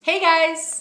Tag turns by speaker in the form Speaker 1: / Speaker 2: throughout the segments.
Speaker 1: Hey guys!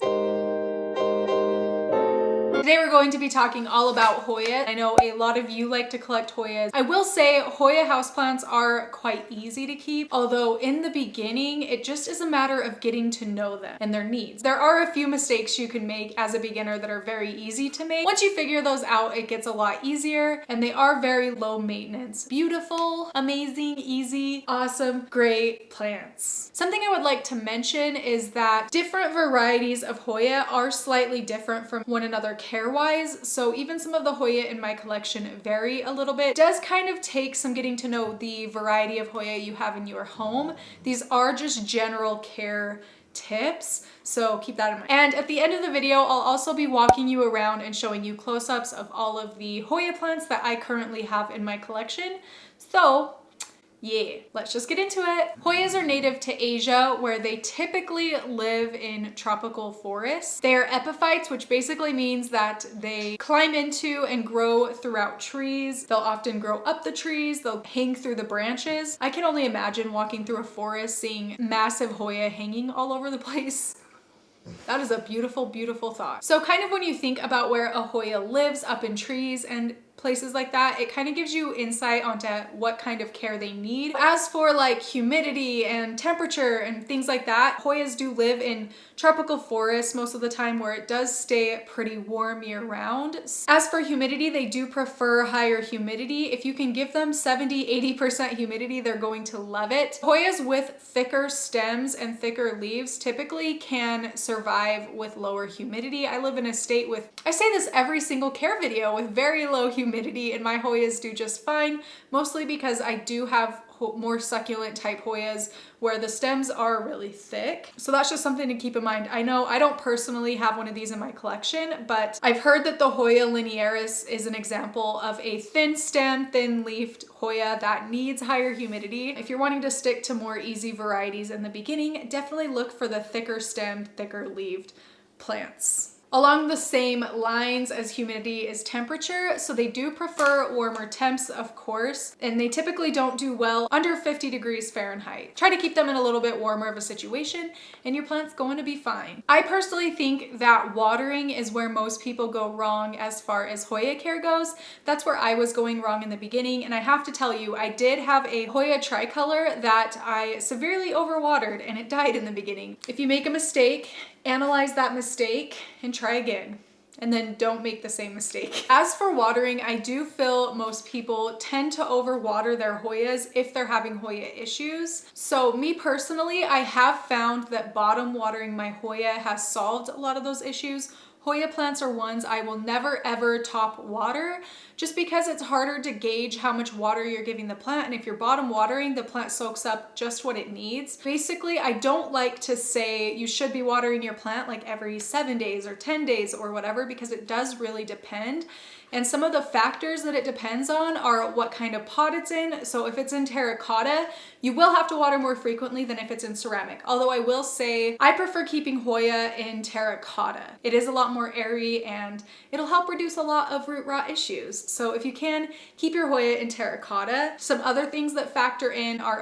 Speaker 1: Today we're going to be talking all about Hoya. I know a lot of you like to collect Hoyas. I will say Hoya houseplants are quite easy to keep, although in the beginning, it just is a matter of getting to know them and their needs. There are a few mistakes you can make as a beginner that are very easy to make. Once you figure those out, it gets a lot easier, and they are very low maintenance. Beautiful, amazing, easy, awesome, great plants. Something I would like to mention is that different varieties of Hoya are slightly different from one another care-wise, so even some of the Hoya in my collection vary a little bit. It does kind of take some getting to know the variety of Hoya you have in your home. These are just general care tips, so keep that in mind. And at the end of the video, I'll also be walking you around and showing you close-ups of all of the Hoya plants that I currently have in my collection. So yeah, let's just get into it. Hoyas are native to Asia, where they typically live in tropical forests. They are epiphytes, which basically means that they climb into and grow throughout trees. They'll often grow up the trees, they'll hang through the branches. I can only imagine walking through a forest, seeing massive Hoya hanging all over the place. That is a beautiful, beautiful thought. So kind of when you think about where a Hoya lives up in trees and places like that, it kind of gives you insight onto what kind of care they need. As for like humidity and temperature and things like that, Hoyas do live in tropical forests most of the time, where it does stay pretty warm year round. As for humidity, they do prefer higher humidity. If you can give them 70–80% humidity, they're going to love it. Hoyas with thicker stems and thicker leaves typically can survive with lower humidity. I live in a state with, I say this every single care video, with very low humidity, and my Hoyas do just fine, mostly because I do have more succulent type Hoyas where the stems are really thick. So that's just something to keep in mind. I know I don't personally have one of these in my collection, but I've heard that the Hoya linearis is an example of a thin stem, thin leafed Hoya that needs higher humidity. If you're wanting to stick to more easy varieties in the beginning, definitely look for the thicker stemmed, thicker leaved plants. Along the same lines as humidity is temperature, so they do prefer warmer temps, of course, and they typically don't do well under 50 degrees Fahrenheit. Try to keep them in a little bit warmer of a situation and your plant's going to be fine. I personally think that watering is where most people go wrong as far as Hoya care goes. That's where I was going wrong in the beginning, and I have to tell you, I did have a Hoya tricolor that I severely overwatered and it died in the beginning. If you make a mistake, analyze that mistake and try again, and then don't make the same mistake. As for watering, I do feel most people tend to overwater their Hoyas if they're having Hoya issues. So me personally, I have found that bottom watering my Hoya has solved a lot of those issues. Hoya plants are ones I will never ever top water, just because it's harder to gauge how much water you're giving the plant, and if you're bottom watering, the plant soaks up just what it needs. Basically, I don't like to say you should be watering your plant like every 7 days or 10 days or whatever, because it does really depend. And some of the factors that it depends on are what kind of pot it's in. So if it's in terracotta, you will have to water more frequently than if it's in ceramic. Although I will say I prefer keeping Hoya in terracotta. It is a lot more airy and it'll help reduce a lot of root rot issues. So if you can, keep your Hoya in terracotta. Some other things that factor in are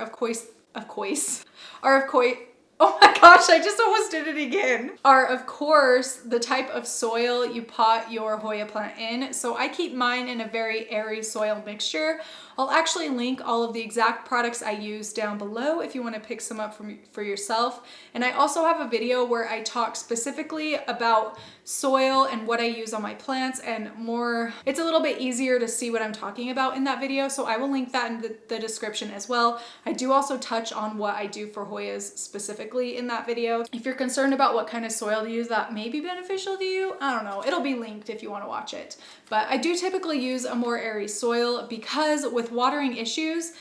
Speaker 1: oh my gosh, I just almost did it again. Are of course the type of soil you pot your Hoya plant in. So I keep mine in a very airy soil mixture. I'll actually link all of the exact products I use down below if you want to pick some up for yourself. And I also have a video where I talk specifically about soil and what I use on my plants and more. It's a little bit easier to see what I'm talking about in that video, so I will link that in the description as well. I do also touch on what I do for Hoyas specifically in that video. If you're concerned about what kind of soil to use that may be beneficial to you, I don't know, it'll be linked if you want to watch it. But I do typically use a more airy soil because with watering issues,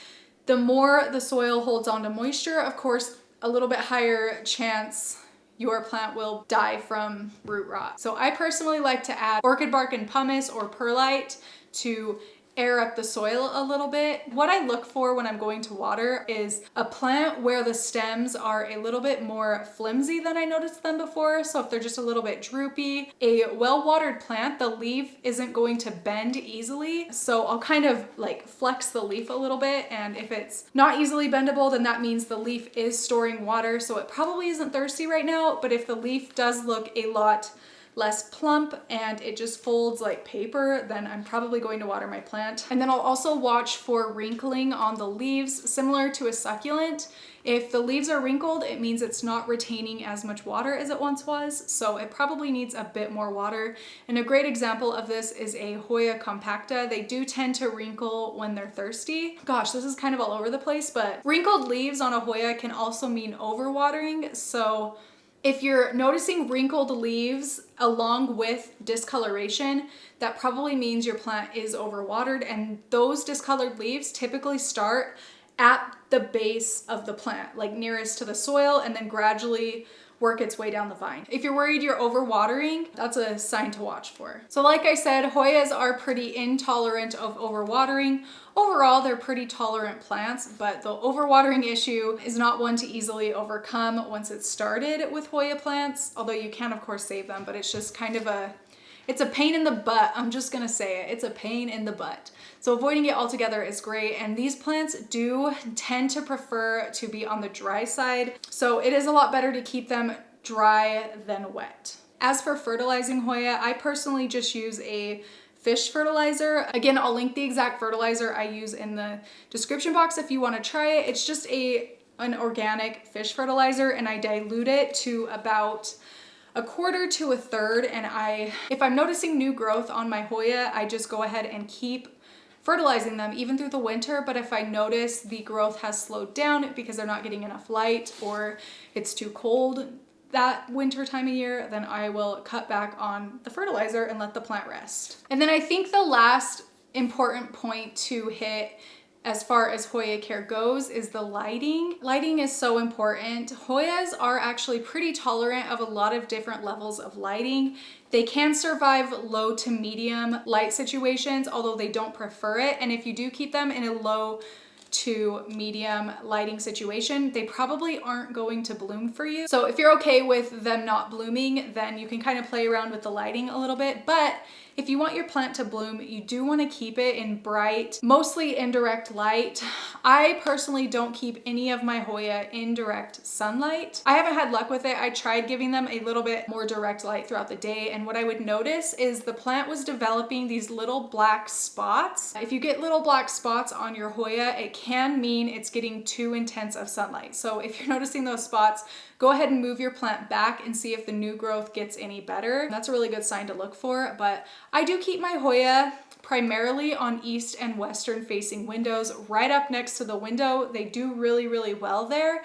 Speaker 1: the more the soil holds on to moisture, of course, a little bit higher chance your plant will die from root rot. So I personally like to add orchid bark and pumice or perlite to air up the soil a little bit. What I look for when I'm going to water is a plant where the stems are a little bit more flimsy than I noticed them before. So if they're just a little bit droopy, a well-watered plant, the leaf isn't going to bend easily. So I'll kind of like flex the leaf a little bit. And if it's not easily bendable, then that means the leaf is storing water. So it probably isn't thirsty right now. But if the leaf does look a lot less plump and it just folds like paper, then I'm probably going to water my plant. And then I'll also watch for wrinkling on the leaves, similar to a succulent. If the leaves are wrinkled, it means it's not retaining as much water as it once was, so it probably needs a bit more water. And a great example of this is a Hoya compacta. They do tend to wrinkle when they're thirsty. Gosh, this is kind of all over the place, but wrinkled leaves on a Hoya can also mean overwatering. So if you're noticing wrinkled leaves along with discoloration, that probably means your plant is overwatered, and those discolored leaves typically start at the base of the plant, like nearest to the soil, and then gradually work its way down the vine. If you're worried you're overwatering, that's a sign to watch for. So like I said, Hoyas are pretty intolerant of overwatering. Overall, they're pretty tolerant plants, but the overwatering issue is not one to easily overcome once it's started with Hoya plants, although you can of course save them, but it's just kind of it's a pain in the butt. I'm just gonna say it. It's a pain in the butt. So avoiding it altogether is great. And these plants do tend to prefer to be on the dry side. So it is a lot better to keep them dry than wet. As for fertilizing Hoya, I personally just use a fish fertilizer. Again, I'll link the exact fertilizer I use in the description box if you want to try it. It's just an organic fish fertilizer, and I dilute it to about 1/4 to 1/3. And if I'm noticing new growth on my Hoya, I just go ahead and keep fertilizing them even through the winter. But if I notice the growth has slowed down because they're not getting enough light or it's too cold that winter time of year, then I will cut back on the fertilizer and let the plant rest. And then I think the last important point to hit as far as Hoya care goes is the lighting. Lighting is so important. Hoyas are actually pretty tolerant of a lot of different levels of lighting. They can survive low to medium light situations, although they don't prefer it. And if you do keep them in a low to medium lighting situation, they probably aren't going to bloom for you. So if you're okay with them not blooming, then you can kind of play around with the lighting a little bit. But if you want your plant to bloom, you do want to keep it in bright, mostly indirect light. I personally don't keep any of my Hoya in direct sunlight. I haven't had luck with it. I tried giving them a little bit more direct light throughout the day, and what I would notice is the plant was developing these little black spots. If you get little black spots on your Hoya, it can mean it's getting too intense of sunlight. So if you're noticing those spots, go ahead and move your plant back and see if the new growth gets any better. That's a really good sign to look for. But I do keep my Hoya primarily on east and western facing windows, right up next to the window. They do really, really well there.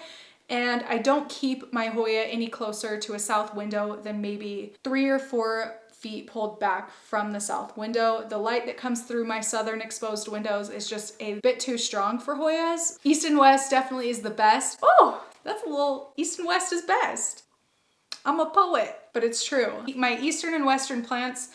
Speaker 1: And I don't keep my Hoya any closer to a south window than maybe 3 or 4 feet pulled back from the south window. The light that comes through my southern exposed windows is just a bit too strong for Hoyas. East and west definitely is the best. Oh, that's a little east and west is best. I'm a poet, but it's true. My eastern and western plants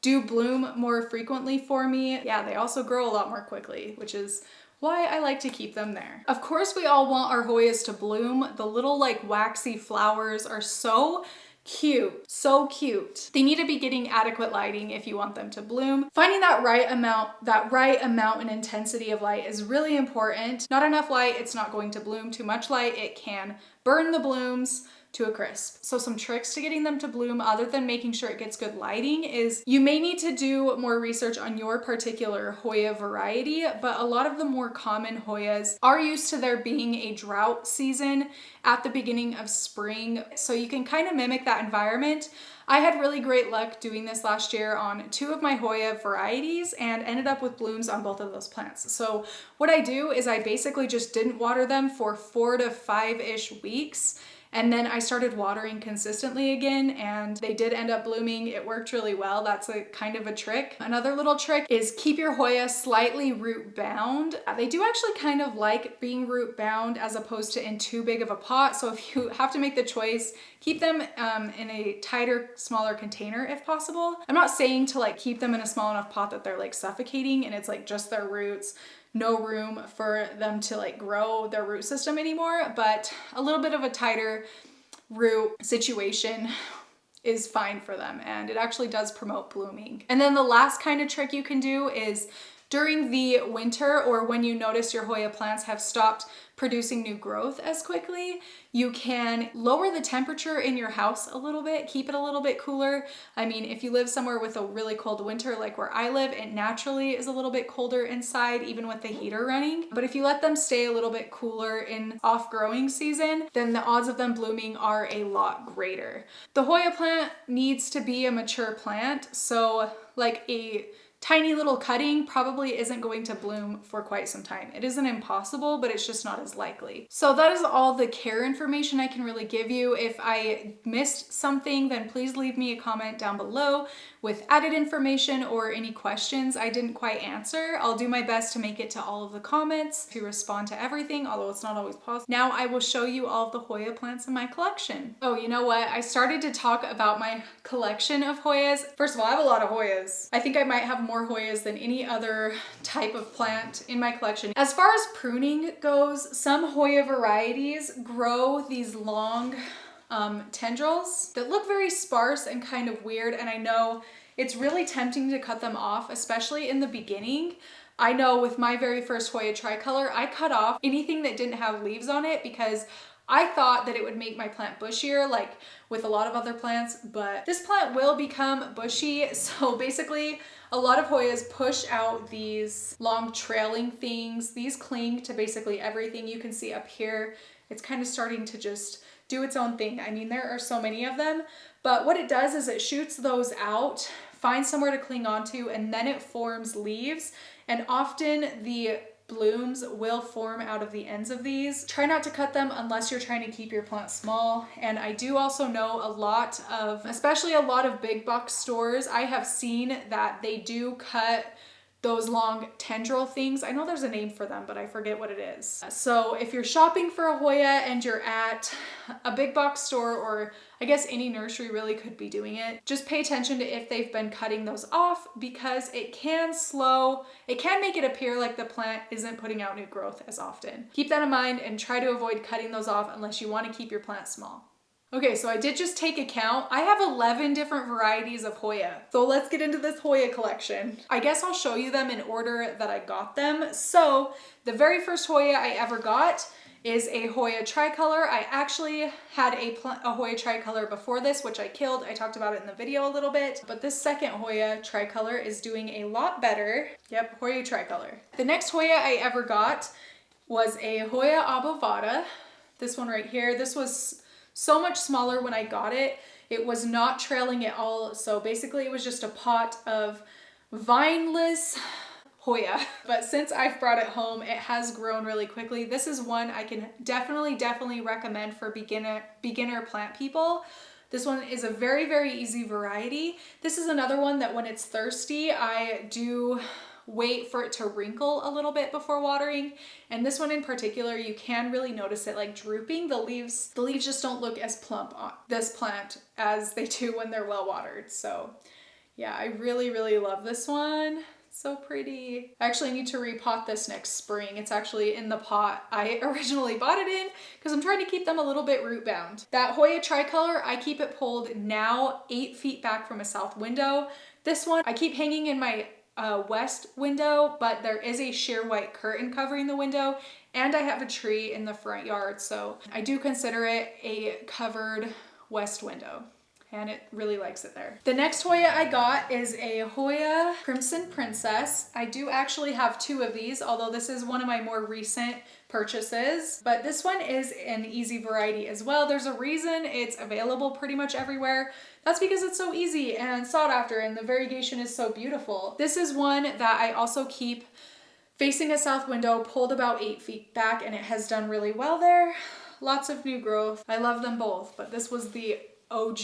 Speaker 1: do bloom more frequently for me. Yeah, they also grow a lot more quickly, which is why I like to keep them there. Of course, we all want our Hoyas to bloom. The little like waxy flowers are so cute, so cute. They need to be getting adequate lighting if you want them to bloom. Finding that right amount and intensity of light is really important. Not enough light, it's not going to bloom. Too much light, it can burn the blooms to a crisp. So some tricks to getting them to bloom, other than making sure it gets good lighting, is you may need to do more research on your particular Hoya variety, but a lot of the more common Hoyas are used to there being a drought season at the beginning of spring. So you can kind of mimic that environment. I had really great luck doing this last year on 2 of my Hoya varieties and ended up with blooms on both of those plants. So what I do is I basically just didn't water them for 4 to 5-ish weeks. And then I started watering consistently again, and they did end up blooming. It worked really well. That's a kind of a trick. Another little trick is keep your Hoya slightly root bound. They do actually kind of like being root bound as opposed to in too big of a pot. So if you have to make the choice, keep them in a tighter, smaller container if possible. I'm not saying to like keep them in a small enough pot that they're like suffocating and it's like just their roots, no room for them to like grow their root system anymore, but a little bit of a tighter root situation is fine for them, and it actually does promote blooming. And then the last kind of trick you can do is during the winter, or when you notice your Hoya plants have stopped producing new growth as quickly, you can lower the temperature in your house a little bit, keep it a little bit cooler. I mean, if you live somewhere with a really cold winter, like where I live, it naturally is a little bit colder inside, even with the heater running. But if you let them stay a little bit cooler in off-growing season, then the odds of them blooming are a lot greater. The Hoya plant needs to be a mature plant, so like a tiny little cutting probably isn't going to bloom for quite some time. It isn't impossible, but it's just not as likely. So that is all the care information I can really give you. If I missed something, then please leave me a comment down below with added information or any questions I didn't quite answer. I'll do my best to make it to all of the comments, to respond to everything, although it's not always possible. Now I will show you all of the Hoya plants in my collection. Oh, you know what? I started to talk about my collection of Hoyas. First of all, I have a lot of Hoyas. I think I might have more Hoyas than any other type of plant in my collection. As far as pruning goes, some Hoya varieties grow these long tendrils that look very sparse and kind of weird, and I know it's really tempting to cut them off, especially in the beginning. I know with my very first Hoya tricolor, I cut off anything that didn't have leaves on it because I thought that it would make my plant bushier, like with a lot of other plants, but this plant will become bushy. So basically, a lot of Hoyas push out these long trailing things. These cling to basically everything. You can see up here, it's kind of starting to just do its own thing. I mean, there are so many of them, but what it does is it shoots those out, finds somewhere to cling onto, and then it forms leaves. And often the blooms will form out of the ends of these. Try not to cut them unless you're trying to keep your plant small. And I do also know a lot of, especially a lot of big box stores, I have seen that they do cut those long tendril things. I know there's a name for them, but I forget what it is. So if you're shopping for a Hoya and you're at a big box store, or I guess any nursery really could be doing it, just pay attention to if they've been cutting those off, because it can make it appear like the plant isn't putting out new growth as often. Keep that in mind and try to avoid cutting those off unless you want to keep your plant small. Okay, so I did just take a count. I have 11 different varieties of Hoya. So let's get into this Hoya collection. I guess I'll show you them in order that I got them. So the very first Hoya I ever got is a Hoya tricolor. I actually had a Hoya tricolor before this, which I killed. I talked about it in the video a little bit, but this second Hoya tricolor is doing a lot better. Yep, Hoya tricolor. The next Hoya I ever got was a Hoya obovata. This one right here. This was so much smaller when I got it. It was not trailing at all. So basically it was just a pot of vineless Hoya. But since I've brought it home, it has grown really quickly. This is one I can definitely recommend for beginner plant people. This one is a very, very easy variety. This is another one that when it's thirsty, I do wait for it to wrinkle a little bit before watering. And this one in particular, you can really notice it like drooping. The leaves just don't look as plump on this plant as they do when they're well watered. So yeah, I really, really love this one. So pretty. I actually need to repot this next spring. It's actually in the pot I originally bought it in because I'm trying to keep them a little bit root bound. That Hoya tricolor, I keep it pulled now 8 feet back from a south window. This one, I keep hanging in my west window, but there is a sheer white curtain covering the window, and I have a tree in the front yard, so I do consider it a covered west window, and it really likes it there. The next Hoya I got is a Hoya Crimson Princess. I do actually have 2 of these, although this is one of my more recent purchases, but this one is an easy variety as well. There's a reason it's available pretty much everywhere. That's because it's so easy and sought after, and the variegation is so beautiful. This is one that I also keep facing a south window, pulled about 8 feet back, and it has done really well there. lots of new growth. I love them both, but this was the OG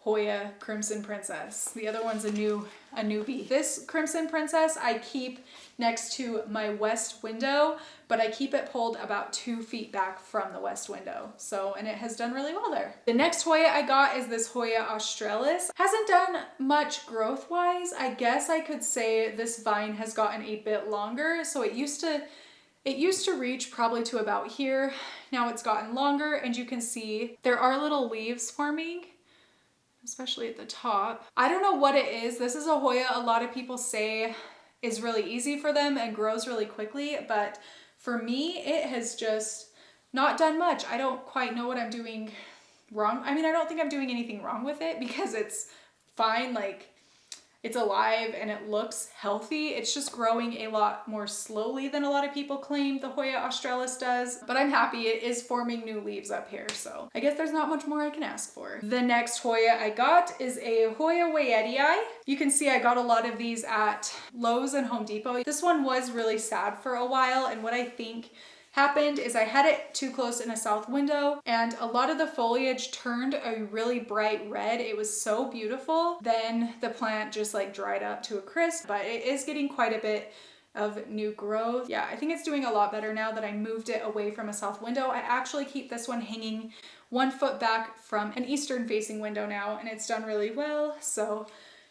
Speaker 1: Hoya Crimson Princess. The other one's a newbie. This Crimson Princess I keep next to my west window, but I keep it pulled about 2 feet back from the west window. So, and it has done really well there. The next Hoya I got is this Hoya Australis. Hasn't done much growth wise. I guess I could say this vine has gotten a bit longer. So it used to reach probably to about here. Now it's gotten longer, and you can see there are little leaves forming, especially at the top. I don't know what it is. This is a Hoya a lot of people say is really easy for them and grows really quickly, but for me, it has just not done much. I don't quite know what I'm doing wrong. I mean, I don't think I'm doing anything wrong with it because it's fine. Like, it's alive and it looks healthy. It's just growing a lot more slowly than a lot of people claim the Hoya Australis does. But I'm happy it is forming new leaves up here. So I guess there's not much more I can ask for. The next Hoya I got is a Hoya Wayettii. You can see I got a lot of these at Lowe's and Home Depot. This one was really sad for a while, and what I think happened is I had it too close in a south window, and a lot of the foliage turned a really bright red. It was so beautiful. Then the plant just like dried up to a crisp, but it is getting quite a bit of new growth. Yeah, I think it's doing a lot better now that I moved it away from a south window. I actually keep this one hanging 1 foot back from an eastern facing window now, and it's done really well. So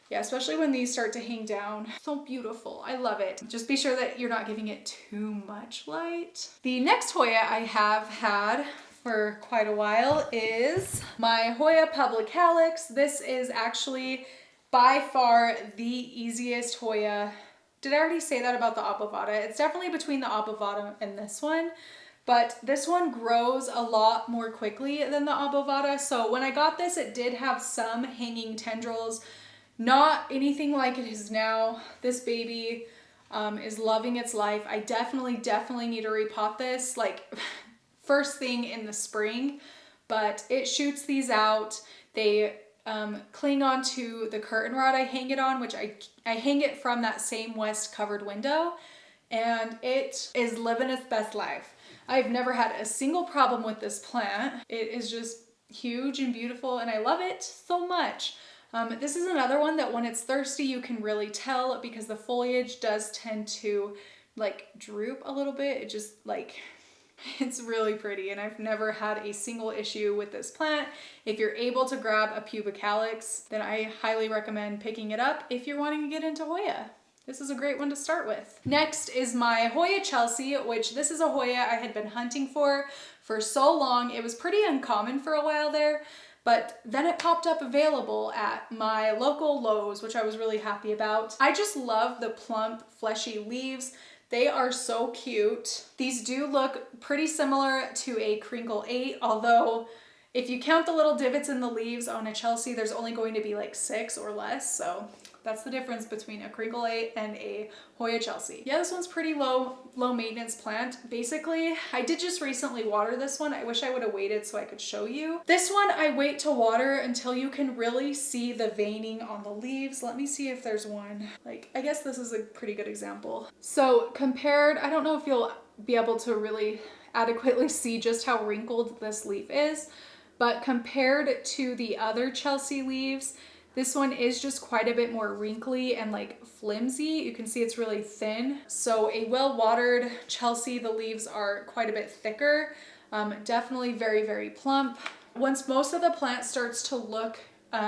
Speaker 1: yeah, especially when these start to hang down. So beautiful. I love it. Just be sure that you're not giving it too much light. The next Hoya I have had for quite a while is my Hoya Publicalis. This is actually by far the easiest Hoya. Did I already say that about the Obovata? It's definitely between the Obovata and this one, but this one grows a lot more quickly than the Obovata. So when I got this, it did have some hanging tendrils. Not anything like it is now. This baby is loving its life. I definitely need to repot this like first thing in the spring, but it shoots these out. They cling onto the curtain rod I hang it on, which I hang it from that same west covered window, and it is living its best life. I've never had a single problem with this plant. It is just huge and beautiful, and I love it so much. This is another one that when it's thirsty, you can really tell because the foliage does tend to like droop a little bit. It just like, it's really pretty, and I've never had a single issue with this plant. If you're able to grab a Publicalis, then I highly recommend picking it up if you're wanting to get into Hoya. This is a great one to start with. Next is my Hoya Chelsea, which this is a Hoya I had been hunting for so long. It was pretty uncommon for a while there, but then it popped up available at my local Lowe's, which I was really happy about. I just love the plump, fleshy leaves. They are so cute. These do look pretty similar to a Crinkle 8, although if you count the little divots in the leaves on a Chelsea, there's only going to be like 6 or less. So that's the difference between a Crinkle 8 and a Hoya Chelsea. Yeah, this one's pretty low maintenance plant. Basically, I did just recently water this one. I wish I would have waited so I could show you. This one, I wait to water until you can really see the veining on the leaves. Let me see if there's one. Like, I guess this is a pretty good example. So compared, I don't know if you'll be able to really adequately see just how wrinkled this leaf is, but compared to the other Chelsea leaves, this one is just quite a bit more wrinkly and like flimsy. You can see it's really thin. So a well-watered Chelsea, the leaves are quite a bit thicker. Definitely very plump. Once most of the plant starts to look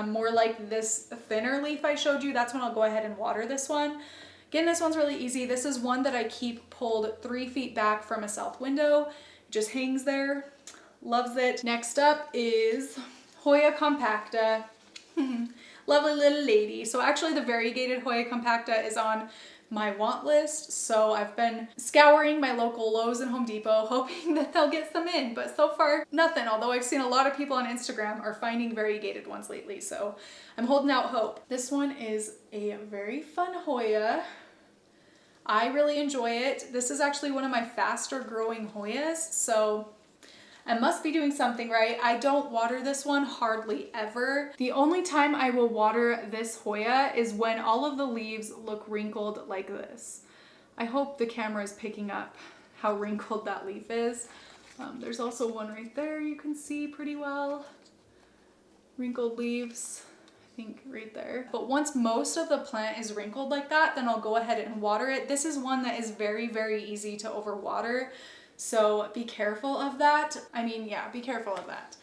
Speaker 1: more like this thinner leaf I showed you, that's when I'll go ahead and water this one. Again, this one's really easy. This is one that I keep pulled 3 feet back from a south window. It just hangs there. Loves it. Next up is Hoya Compacta. Lovely little lady. So actually the variegated Hoya Compacta is on my want list. So I've been scouring my local Lowe's and Home Depot hoping that they'll get some in, but so far nothing. Although I've seen a lot of people on Instagram are finding variegated ones lately. So I'm holding out hope. This one is a very fun Hoya. I really enjoy it. This is actually one of my faster growing Hoyas. So I must be doing something right. I don't water this one hardly ever. The only time I will water this Hoya is when all of the leaves look wrinkled like this. I hope the camera is picking up how wrinkled that leaf is. There's also one right there you can see pretty well. Wrinkled leaves, I think right there. But once most of the plant is wrinkled like that, then I'll go ahead and water it. This is one that is very, very easy to overwater. So be careful of that. I mean, yeah, be careful of that.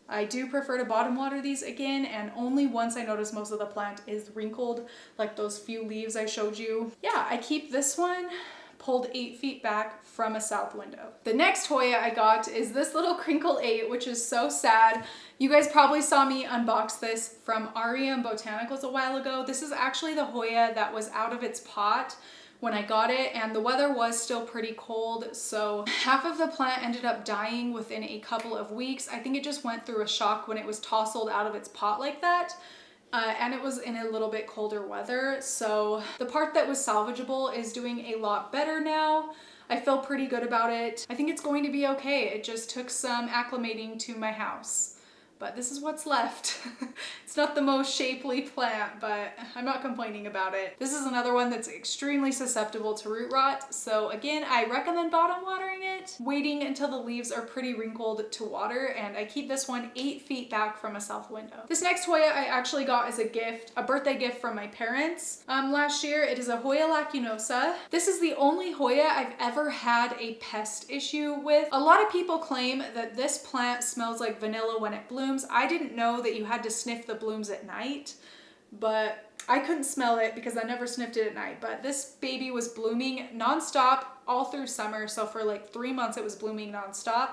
Speaker 1: I do prefer to bottom water these again, and only once I notice most of the plant is wrinkled, like those few leaves I showed you. Yeah, I keep this one pulled 8 feet back from a south window. The next Hoya I got is this little Crinkle 8, which is so sad. You guys probably saw me unbox this from Arium Botanicals a while ago. This is actually the Hoya that was out of its pot when I got it, and the weather was still pretty cold, so half of the plant ended up dying within a couple of weeks. I think it just went through a shock when it was tousled out of its pot like that. And it was in a little bit colder weather, so the part that was salvageable is doing a lot better now. I feel pretty good about it. I think it's going to be okay. It just took some acclimating to my house. But this is what's left. It's not the most shapely plant, but I'm not complaining about it. This is another one that's extremely susceptible to root rot. So again, I recommend bottom watering it, waiting until the leaves are pretty wrinkled to water, and I keep this one 8 feet back from a south window. This next Hoya I actually got as a gift, a birthday gift from my parents last year. It is a Hoya lacunosa. This is the only Hoya I've ever had a pest issue with. A lot of people claim that this plant smells like vanilla when it blooms. I didn't know that you had to sniff the blooms at night, but I couldn't smell it because I never sniffed it at night. But this baby was blooming nonstop all through summer. So for like 3 months it was blooming nonstop.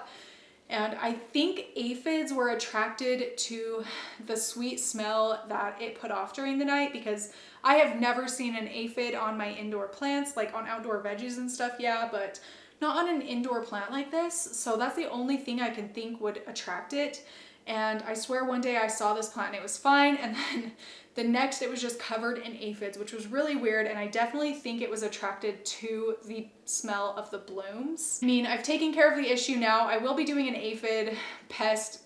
Speaker 1: And I think aphids were attracted to the sweet smell that it put off during the night, because I have never seen an aphid on my indoor plants, like on outdoor veggies and stuff, yeah, but not on an indoor plant like this. So that's the only thing I can think would attract it. And I swear one day I saw this plant and it was fine, and then the next it was just covered in aphids, which was really weird, and I definitely think it was attracted to the smell of the blooms. I mean, I've taken care of the issue now. I will be doing an aphid pest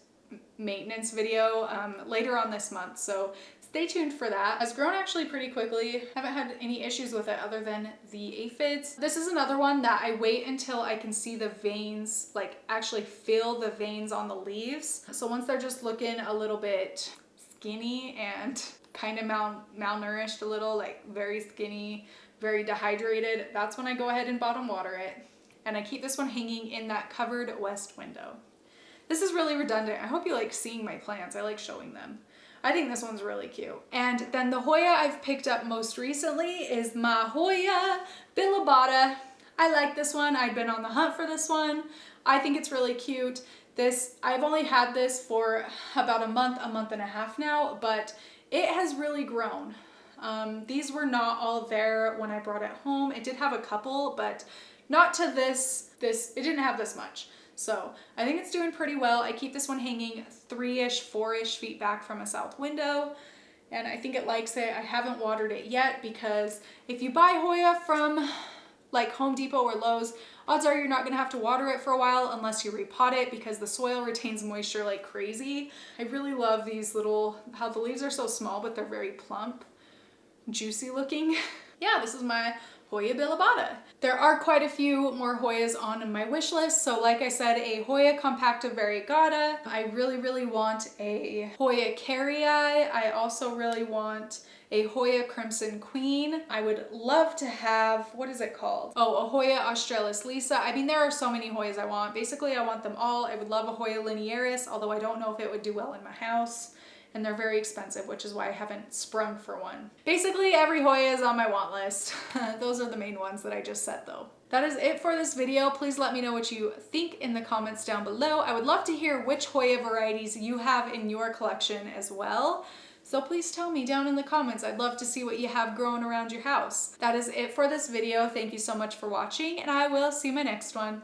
Speaker 1: maintenance video later on this month, so stay tuned for that. It's grown actually pretty quickly. Haven't had any issues with it other than the aphids. This is another one that I wait until I can see the veins, like actually feel the veins on the leaves. So once they're just looking a little bit skinny and kind of malnourished a little, like very skinny, very dehydrated, that's when I go ahead and bottom water it. And I keep this one hanging in that covered west window. This is really redundant. I hope you like seeing my plants. I like showing them. I think this one's really cute. And then the Hoya I've picked up most recently is my Hoya bilobata. I like this one. I've been on the hunt for this one. I think it's really cute. I've only had this for about a month and a half now, but it has really grown. These were not all there when I brought it home. It did have a couple, but not to this, it didn't have this much. So I think it's doing pretty well. I keep this one hanging 3-ish, 4-ish feet back from a south window, and I think it likes it. I haven't watered it yet, because if you buy Hoya from like Home Depot or Lowe's, odds are you're not gonna have to water it for a while unless you repot it, because the soil retains moisture like crazy. I really love these little, how the leaves are so small, but they're very plump, juicy looking. Yeah, this is my Hoya bilobata. There are quite a few more Hoyas on my wish list. So like I said, a Hoya compacta variegata. I really want a Hoya carrii. I also really want a Hoya crimson queen. I would love to have, what is it called? Oh, a Hoya australis lisa. I mean, there are so many Hoyas I want. Basically, I want them all. I would love a Hoya linearis, although I don't know if it would do well in my house. And they're very expensive, which is why I haven't sprung for one. Basically, every Hoya is on my want list. Those are the main ones that I just said though. That is it for this video. Please let me know what you think in the comments down below. I would love to hear which Hoya varieties you have in your collection as well. So please tell me down in the comments. I'd love to see what you have growing around your house. That is it for this video. Thank you so much for watching, and I will see you in my next one.